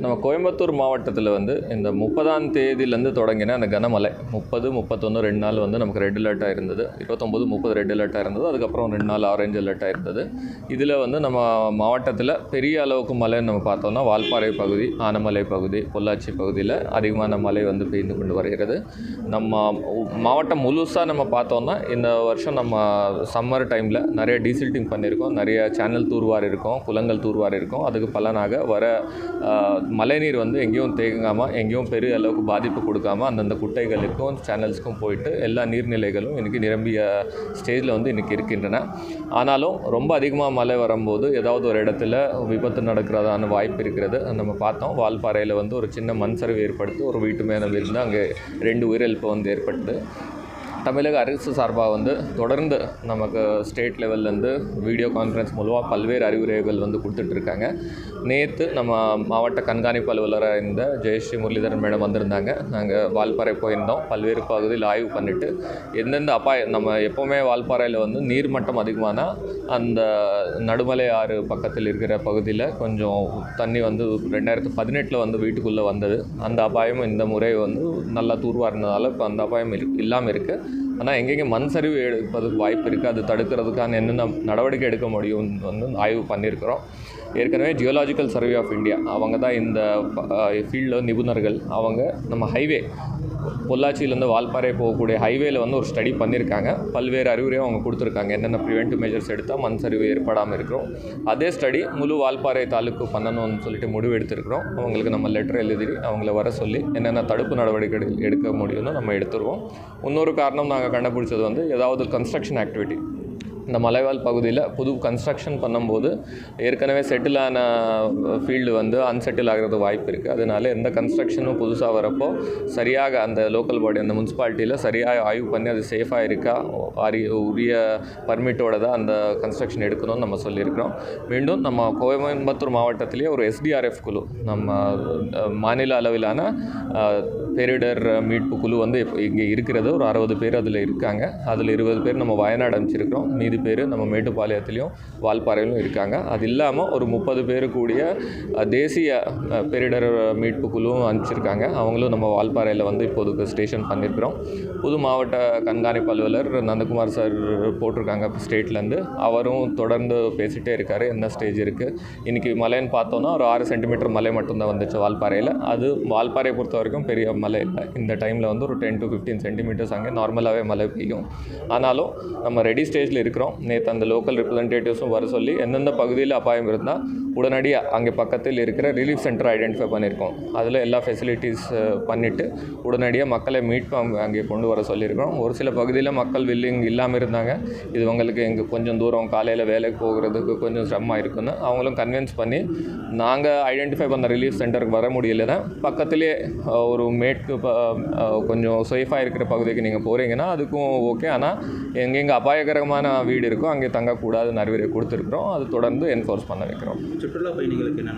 நம்ம கோயம்புத்தூர் மாவட்டத்தில் வந்து இந்த 30ஆம் தேதியிலேருந்து தொடங்கின அந்த கனமழை 30, 31 2 நாள் வந்து நமக்கு ரெட் அலர்ட்டாக இருந்தது. 29, 30 ரெட் அலர்ட்டாக இருந்தது. அதுக்கப்புறம் 2 நாள் ஆரஞ்சு அலர்ட்டாக இருந்தது. இதில் வந்து நம்ம மாவட்டத்தில் பெரிய அளவுக்கு மழைன்னு நம்ம பார்த்தோம்னா வால்பாறை பகுதி, ஆனமலை பகுதி, பொள்ளாச்சி பகுதியில் அதிகமான மழை வந்து பெய்து கொண்டு வருகிறது. நம்ம மாவட்டம் முழுசாக நம்ம பார்த்தோம்னா இந்த வருஷம் நம்ம சம்மர் டைமில் நிறைய டீசில்ட்டிங் பண்ணியிருக்கோம், நிறைய சேனல் தூர்வாரி இருக்கோம், குளங்கள் தூர்வாரி இருக்கோம். அதுக்கு பலனாக வர மழைநீர் வந்து எங்கேயும் தேங்காமல், எங்கேயும் பெரிய அளவுக்கு பாதிப்பு கொடுக்காமல் அந்தந்த குட்டைகளுக்கும் சேனல்ஸ்க்கும் போயிட்டு எல்லா நீர்நிலைகளும் இன்றைக்கி நிரம்பிய ஸ்டேஜில் வந்து இன்றைக்கி இருக்கின்றன. ஆனாலும் ரொம்ப அதிகமாக மழை வரும்போது ஏதாவது ஒரு இடத்துல விபத்து நடக்கிறதான வாய்ப்பு இருக்கிறது. நம்ம பார்த்தோம், வால்பாறையில் வந்து ஒரு சின்ன மண் சரிவு ஏற்படுத்தி ஒரு வீட்டு மேலே விழுந்து அங்கே 2 உயிரிழப்பு வந்து ஏற்பட்டது. தமிழக அரசு சார்பாக வந்து தொடர்ந்து நமக்கு ஸ்டேட் லெவல்லேருந்து வீடியோ கான்ஃபரன்ஸ் மூலமாக பல்வேறு அறிவுரைகள் வந்து கொடுத்துட்ருக்காங்க. நேற்று நம்ம மாவட்ட கண்காணிப்பு அலுவலராக இருந்த ஜெயஸ்ரீ முரளிதரன் மேடம் வந்திருந்தாங்க. நாங்கள் வால்பாறை போயிருந்தோம். பல்வேறு பகுதியில் ஆய்வு பண்ணிவிட்டு எந்தெந்த நம்ம எப்போவுமே வால்பாறையில் வந்து நீர்மட்டம் அதிகமானால் அந்த நடுமலை ஆறு பக்கத்தில் இருக்கிற பகுதியில் கொஞ்சம் தண்ணி வந்து 2018 வந்து வீட்டுக்குள்ளே வந்தது. அந்த அபாயம் இந்த முறை வந்து நல்லா தூர்வாரினதால் இப்போ அந்த அபாயம் இல்லாமல் இருக்குது. ஆனால் எங்கெங்கே மண் சரிவு எடுப்பதுக்கு வாய்ப்பு இருக்குது, அது தடுக்கிறதுக்கான என்னென்ன நடவடிக்கை எடுக்க முடியும் வந்து ஆய்வு பண்ணியிருக்கிறோம். ஏற்கனவே ஜியோலாஜிக்கல் சர்வே ஆஃப் இந்தியா அவங்க தான் இந்த ஃபீல்டில் நிபுணர்கள். அவங்க நம்ம ஹைவே பொள்ளாச்சியிலேருந்து வால்பாறை போகக்கூடிய ஹைவேயில் வந்து ஒரு ஸ்டடி பண்ணியிருக்காங்க. பல்வேறு அறிவுரையும் அவங்க கொடுத்துருக்காங்க, என்னென்ன ப்ரிவென்டிவ் மெஜர்ஸ் எடுத்தால் மண் சரிவு ஏற்படாமல் இருக்கிறோம். அதே ஸ்டடி முழு வால்பாறை தாலுக்கு பண்ணணும்னு சொல்லிட்டு முடிவு எடுத்திருக்கிறோம். அவங்களுக்கு நம்ம லெட்டர் எழுதி அவங்கள வர சொல்லி என்னென்ன தடுப்பு நடவடிக்கைகள் எடுக்க முடியும்னு நம்ம எடுத்துருவோம். இன்னொரு காரணம் நாங்கள் கண்டுபிடிச்சது வந்து ஏதாவது கன்ஸ்ட்ரக்ஷன் ஆக்டிவிட்டி இந்த மலைவாழ் பகுதியில் புது கன்ஸ்ட்ரக்ஷன் பண்ணும்போது ஏற்கனவே செட்டில் ஆன ஃபீல்டு வந்து அன்செட்டில் ஆகிறது வாய்ப்பு இருக்குது. அதனால எந்த கன்ஸ்ட்ரக்ஷனும் புதுசாக வரப்போ சரியாக அந்த லோக்கல் பாடி அந்த முனிசிபாலிட்டியில் சரியாக ஆய்வு பண்ணி அது சேஃபாக இருக்கா, உரிய பர்மிட்டோட தான் அந்த கன்ஸ்ட்ரக்ஷன் எடுக்கணும்னு நம்ம சொல்லியிருக்கிறோம். மீண்டும் நம்ம கோயம்புத்தூர் மாவட்டத்திலேயே ஒரு SDRF குழு, நம்ம மாநில அளவிலான பேரிடர் மீட்பு குழு வந்து இங்கே இருக்கிறது. ஒரு 60 பேர் அதில் இருக்காங்க. அதில் 20 பேர் நம்ம வயநாடு அனுப்பிச்சிருக்கிறோம். மீதி பேர் நம்ம மேட்டுப்பாளையத்துலேயும் வால்பாறையிலும் இருக்காங்க. அது இல்லாமல் ஒரு 30 பேர் கூடிய தேசிய பேரிடர் மீட்பு குழுவும் அனுப்பிச்சிருக்காங்க. அவங்களும் நம்ம வால்பாறையில் வந்து இப்போதுக்கு ஸ்டேஷன் பண்ணியிருக்கிறோம். புது மாவட்ட கண்காணிப்பு அலுவலர் நந்தகுமார் சார் போட்டிருக்காங்க ஸ்டேட்லேருந்து. அவரும் தொடர்ந்து பேசிகிட்டே இருக்கார், என்ன ஸ்டேஜ் இருக்குது. இன்றைக்கி மழைன்னு பார்த்தோன்னா ஒரு 6 சென்டிமீட்டர் மழை மட்டும்தான் வந்துச்சு வால்பாறையில். அது வால்பாறையை பொறுத்த வரைக்கும் பெரிய மழை இல்லை. இந்த டைமில் வந்து ஒரு 10 to 15 சென்டிமீட்டர்ஸ் அங்கே நார்மலாகவே மழை பெய்யும். ஆனாலும் நம்ம ரெடி ஸ்டேஜில் இருக்கிறோம். நேற்று அந்த லோக்கல் ரெப்ரசன்டேட்டிவ்ஸும் வர சொல்லி எந்தெந்த பகுதியில் அபாயம் இருந்தால் உடனடியாக அங்கே பக்கத்தில் இருக்கிற ரிலீஃப் சென்டர் ஐடென்டிஃபை பண்ணியிருக்கோம். அதில் எல்லா ஃபெசிலிட்டிஸ் பண்ணிவிட்டு உடனடியாக மக்களை மீட்பு அங்கே கொண்டு வர சொல்லியிருக்கிறோம். ஒரு சில பகுதியில் மக்கள் வில்லிங் இல்லாமல் இருந்தாங்க. இது உங்களுக்கு எங்கள் கொஞ்சம் தூரம் காலையில் வேலைக்கு போகிறதுக்கு கொஞ்சம் சிரமமாக இருக்குன்னு அவங்களும் கன்வின்ஸ் பண்ணி நாங்கள் ஐடென்டிஃபை பண்ண ரிலீஃப் சென்டருக்கு வர முடியலைன்னா பக்கத்திலே ஒரு கொஞ்சம் சேஃபாக இருக்கிற பகுதிக்கு நீங்கள் போகிறீங்கன்னா அதுக்கும் ஓகே. ஆனால் எங்கெங்கே அபாயகரமான வீடு இருக்கோ அங்கே தங்கக்கூடாதுன்னு அறிவுரை கொடுத்துருக்குறோம். அது தொடர்ந்து என்ஃபோர்ஸ் பண்ண வைக்கிறோம். சுற்றுலா பயணிகளுக்கு என்ன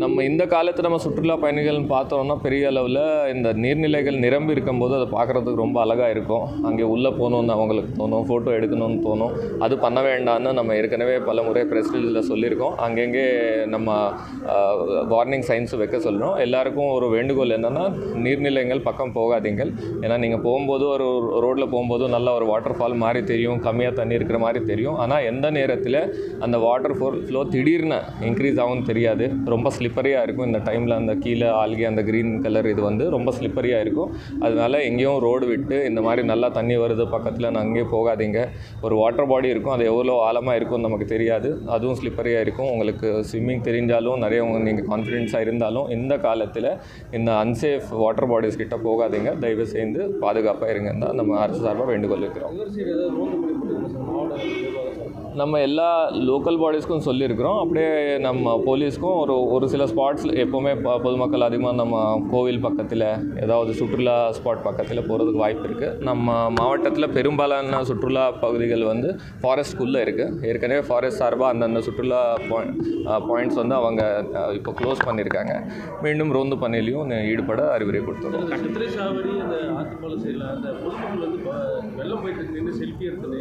நம்ம இந்த காலத்தில் நம்ம சுற்றுலா பயணிகள்னு பார்த்தோம்னா பெரிய அளவில் இந்த நீர்நிலைகள் நிரம்பி இருக்கும்போது அதை பார்க்குறதுக்கு ரொம்ப அழகாக இருக்கும். அங்கே உள்ளே போகணுன்னு அவங்களுக்கு தோணும், ஃபோட்டோ எடுக்கணும்னு தோணும். அது பண்ண வேண்டாம்னு நம்ம ஏற்கனவே பல முறை ப்ரெஸ் ரிலீஸில் சொல்லியிருக்கோம். அங்கங்கே நம்ம வார்னிங் சைன்ஸ் வைக்க சொல்கிறோம். எல்லாருக்கும் ஒரு வேண்டுகோள் என்னென்னா, நீர்நிலைகள் பக்கம் போகாதீங்கள். ஏன்னா நீங்கள் போகும்போது ஒரு ரோட்டில் போகும்போது நல்ல ஒரு வாட்டர் ஃபால் மாதிரி தெரியும், கம்மியாக தண்ணி இருக்கிற மாதிரி தெரியும். ஆனால் எந்த நேரத்தில் அந்த வாட்டர் ஃப்ளோ திடீர்னு இன்க்ரீஸ் ஆகும்னு தெரியாது. ரொம்ப ஸ்லிப்பரியாக இருக்கும். இந்த டைமில் அந்த கீழே ஆல்கே அந்த க்ரீன் கலர் இது வந்து ரொம்ப ஸ்லிப்பரியாக இருக்கும். அதனால எங்கேயும் ரோடு விட்டு இந்த மாதிரி நல்லா தண்ணி வருது பக்கத்தில் அங்கேயே போகாதீங்க. ஒரு வாட்டர் பாடி இருக்கும், அது எவ்வளோ ஆழமாக இருக்கும்னு நமக்கு தெரியாது. அதுவும் ஸ்லிப்பரியாக இருக்கும். உங்களுக்கு ஸ்விம்மிங் தெரிஞ்சாலும் நிறைய நீங்கள் கான்ஃபிடென்ஸாக இருந்தாலும் இந்த காலத்தில் இந்த அன்சேஃப் வாட்டர் பாடிஸ் கிட்ட போகாதீங்க. தயவு செய்து பாதுகாப்பாக இருங்கன்னு தான் நம்ம அரசு சார்பாக வேண்டுகோள் இருக்கிறோம். நம்ம எல்லா லோக்கல் பாடிஸ்க்கும் சொல்லியிருக்கிறோம். அப்படியே நம்ம போலீஸ்க்கும் ஒரு சில ஸ்பாட்ஸில் எப்போவுமே பொதுமக்கள் அதிகமாக நம்ம கோவில் பக்கத்தில் ஏதாவது சுற்றுலா ஸ்பாட் பக்கத்தில் போகிறதுக்கு வாய்ப்பு இருக்குது. நம்ம மாவட்டத்தில் பெரும்பாலான சுற்றுலா பகுதிகள் வந்து ஃபாரஸ்ட்குள்ளே இருக்குது. ஏற்கனவே ஃபாரஸ்ட் சார்பாக அந்தந்த சுற்றுலா பாயிண்ட்ஸ் வந்து அவங்க இப்போ க்ளோஸ் பண்ணியிருக்காங்க. மீண்டும் ரோந்து பணியிலையும் ஈடுபட அறிவுரை கொடுத்துருவோம். கட்டுத்துறை சாவடி அந்த ஆத்துப்பாலம் சைடில் அந்த பொதுமக்கள் வந்து வெள்ளம் போயிட்டு நின்று செல்ஃபி எடுத்தது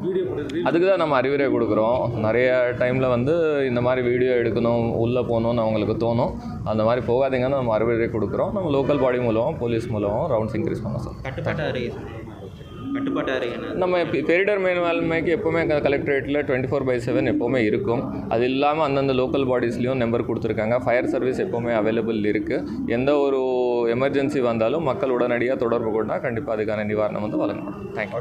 வீடியோ போடுறது அதுக்கு தான் நம்ம அறிவுரை அறிவுரை கொடுக்குறோம். நிறைய டைமில் வந்து இந்த மாதிரி வீடியோ எடுக்கணும், உள்ளே போகணுன்னு அவங்களுக்கு தோணும். அந்த மாதிரி போகாதீங்கன்னு நம்ம அறிவுரை கொடுக்குறோம். நம்ம லோக்கல் பாடி மூலம், போலீஸ் மூலம் ரவுண்ட்ஸ் இன்க்ரீஸ் பண்ணோம் சார். கட்டுப்பாட்டு அறை என்ன? நம்ம பெரிடர் மேலாண்மைக்கு எப்போவுமே கலெக்டரேட்டில் 24/7 எப்போவுமே இருக்கும். அது இல்லாமல் அந்தந்த லோக்கல் பாடிஸ்லேயும் நம்பர் கொடுத்துருக்காங்க. ஃபயர் சர்வீஸ் எப்போவுமே அவைலபிள் இருக்குது. எந்த ஒரு எமர்ஜென்சி வந்தாலும் மக்கள் உடனடியாக தொடர்பு கொண்டால் கண்டிப்பாக அதுக்கான நிவாரணம் வந்து வழங்கப்படும். தேங்க்யூ.